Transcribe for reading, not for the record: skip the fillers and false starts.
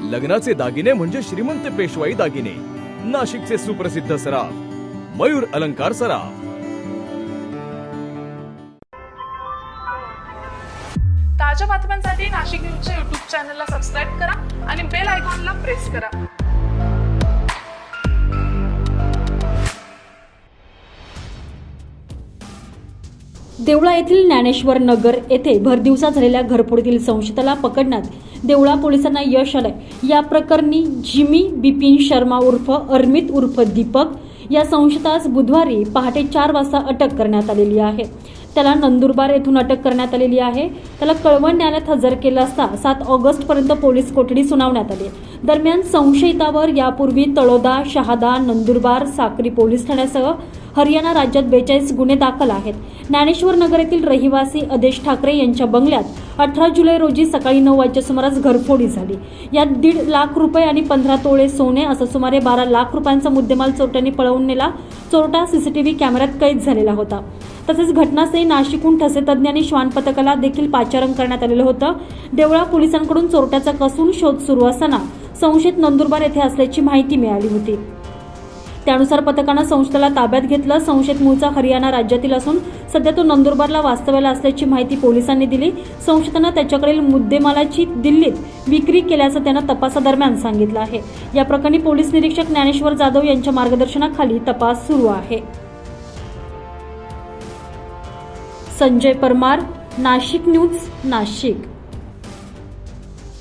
लग्नाचे दागिने म्हणजे श्रीमंत पेशवाई दागिने, नाशिकचे सुप्रसिद्ध सराफ मयूर अलंकार सराफ। ताज्या बातम्यांसाठी नाशिक न्यूजच्या YouTube चॅनलला सबस्क्राईब करा आणि बेल आयकॉनला प्रेस करा। देवळा येथील ज्ञानेश्वर नगर येथे भरदिवसा झालेल्या घरफोडीतील संशयिताला पकडण्यात देवळा पोलिसांना यश आलंय। या प्रकरणी जिमी बिपिन शर्मा उर्फ अरमित उर्फ दीपक या संशयितास बुधवारी पहाटे 4 वाजता अटक करण्यात आलेली आहे। त्याला नंदुरबार येथून अटक करण्यात आलेली आहे। त्याला कळवण न्यायालयात हजर केलं असता 7 ऑगस्ट पर्यंत पोलीस कोठडी सुनावण्यात आली। दरम्यान संशयितावर यापूर्वी तळोदा, शहादा, नंदुरबार, साक्री पोलीस ठाण्यासह हरियाणा राज्यात 42 गुन्हे दाखल आहेत। ज्ञानेश्वर नगर येथील रहिवासी आदेश ठाकरे यांच्या बंगल्यात 18 जुलै रोजी सकाळी 9 वाजच्या सुमारास घरफोडी झाली। यात 1.5 लाख रुपये आणि 15 तोळे सोने असं सुमारे 12 लाख रुपयांचा मुद्देमाल चोरट्यांनी पळवून नेला। चोरटा सीसीटीव्ही कॅमेऱ्यात कैद झालेला होता। तसेच घटनास्थळी नाशिकहून ठसे तज्ञ आणि श्वान पथकाला देखील पाचारण करण्यात आलेलं होतं। देवळा पोलिसांकडून चोरट्याचा कसून शोध सुरू असताना संशयित नंदुरबार येथे असल्याची माहिती मिळाली होती। त्यानुसार पथकानं संशयिताला ताब्यात घेतलं। संशयित मूळचा हरियाणा राज्यातील असून सध्या तो नंदुरबारला वास्तव्याला असल्याची माहिती पोलिसांनी दिली। संशयितानं त्याच्याकडील मुद्देमालाची दिल्लीत विक्री केल्याचं त्यानं तपासादरम्यान सांगितलं आहे। या प्रकरणी पोलीस निरीक्षक ज्ञानेश्वर जाधव यांच्या मार्गदर्शनाखाली तपास सुरू आहे। संजय परमार, नाशिक न्यूज, नाशिक।